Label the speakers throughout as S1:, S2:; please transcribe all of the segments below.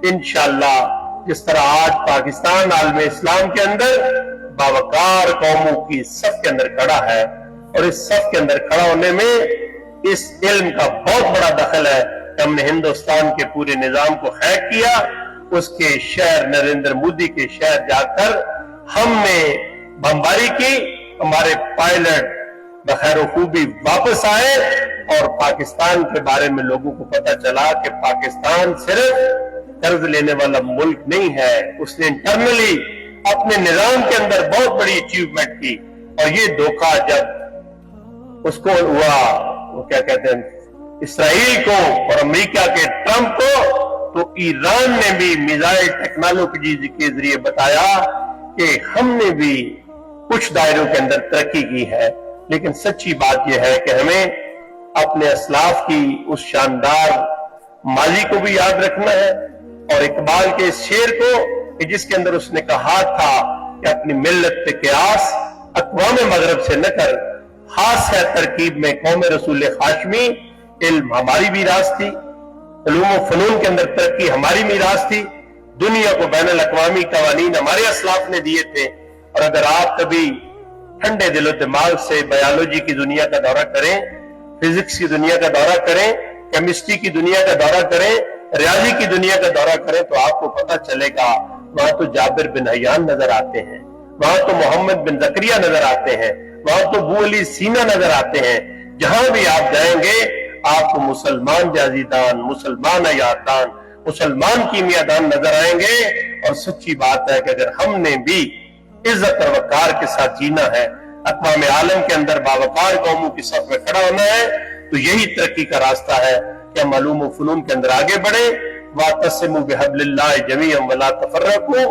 S1: इंशाअल्लाह जिस तरह आज पाकिस्तान आलम इस्लाम के अंदर बावकार कौमों की सफ के अंदर खड़ा है, और इस सफ के अंदर खड़ा होने में इस इल्म का बहुत बड़ा दखल है कि हमने हिंदुस्तान के पूरे निजाम को हैक किया। उसके शहर नरेंद्र मोदी के शहर जाकर हमने बमबारी की, हमारे पायलट बखैर खूबी वापस आए और पाकिस्तान के बारे में लोगों को पता चला कि पाकिस्तान सिर्फ कर्ज लेने वाला मुल्क नहीं है, उसने इंटरनली अपने निजाम के अंदर बहुत बड़ी अचीवमेंट की। और ये धोखा जब उसको हुआ, वो क्या कहते हैं, इसराइल को और अमेरिका के ट्रंप को, तो ईरान ने भी मिसाइल टेक्नोलॉजी के जरिए बताया कि हमने भी कुछ दायरों के अंदर तरक्की की है। लेकिन सच्ची बात यह है कि हमें अपने असलाफ की उस शानदार माजी को भी याद रखना है, और इकबाल के इस शेर को कि जिसके अंदर उसने कहा था कि अपनी मिल्लत पे क़यास अक़वाम मगरब से न कर, खास है तरकीब में कौम रसूल हाशमी, इल्म हमारी मीरास थी, उलूम व फ़नून के अंदर तरक्की हमारी मीरास थी, दुनिया को बैनुल अक़वामी कवानीन हमारे असलाफ ने दिए थे। और अगर आप कभी ठंडे दिलो दिमाग से बायोलॉजी की दुनिया का दौरा करें, फिजिक्स की दुनिया का दौरा करें, केमिस्ट्री की दुनिया का दौरा करें, रियाजी की दुनिया का दौरा करें, तो आपको पता चलेगा वहां तो जाबिर बिन हयान नजर आते हैं, वहां तो मोहम्मद बिन जकरिया नजर आते हैं, वहां तो अबू अली सीना नजर आते हैं। जहां भी आप जाएंगे आपको मुसलमान जाजीदान, मुसलमान हयादान, मुसलमान कीमियादान नजर आएंगे। और सच्ची बात है कि अगर हमने भी इज्जत और वकार के साथ जीना है, अक़वाम आलम के अंदर बावकार कौमों की सफ में खड़ा होना है, तो यही तरक्की का रास्ता है कि हम मालूम व फ़नून के अंदर आगे बढ़े। वातसिमु बिहब्लिल्लाहि जमीअन वला तफर्रकू,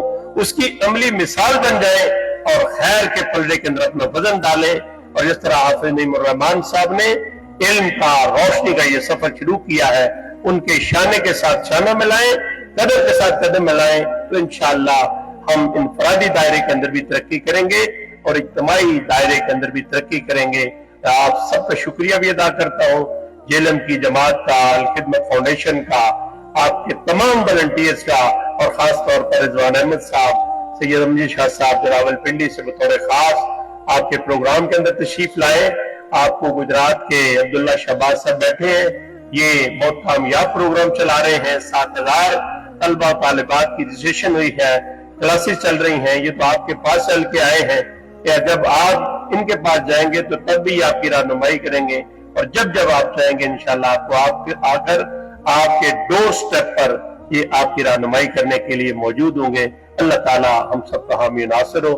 S1: उसकी अमली मिसाल बन जाए और खैर के पलड़े के अंदर अपना वजन डाले। और जिस तरह हाफिज नईमुर रहमान साहब ने इल्म का, रोशनी का ये सफर शुरू किया है, उनके शाने के साथ शाना मिलाएं, कदम के साथ कदम मिलाएं, तो इंशाअल्लाह हम इनफरादी दायरे के अंदर भी तरक्की करेंगे और इज्तिमाई दायरे के अंदर भी तरक्की करेंगे। आप सबका शुक्रिया भी अदा करता हूँ, जेलम की जमात का, अल खिदमत फाउंडेशन का, आपके तमाम वॉलंटियर्स का, और खास तौर पर रिजवान अहमद साहब, सैयद अमजद शाह साहब रावलपिंडी से बतौर खास आपके प्रोग्राम के अंदर तशरीफ लाए। आपको गुजरात के अब्दुल्ला शहबाज साहब बैठे हैं, ये बहुत कामयाब प्रोग्राम चला रहे हैं। 7,000 तलबा तालिबात की रजिस्ट्रेशन हुई है, क्लासेस चल रही हैं। ये तो आपके पास चल के आए हैं, या जब आप इनके पास जाएंगे तो तब भी आपकी रहनुमाई करेंगे, और जब जब आप चाहेंगे इंशाल्लाह आपको आकर आपके डोर स्टेप पर ये आपकी रहनुमाई करने के लिए मौजूद होंगे। अल्लाह ताला हम सबका हामी नासिर हो।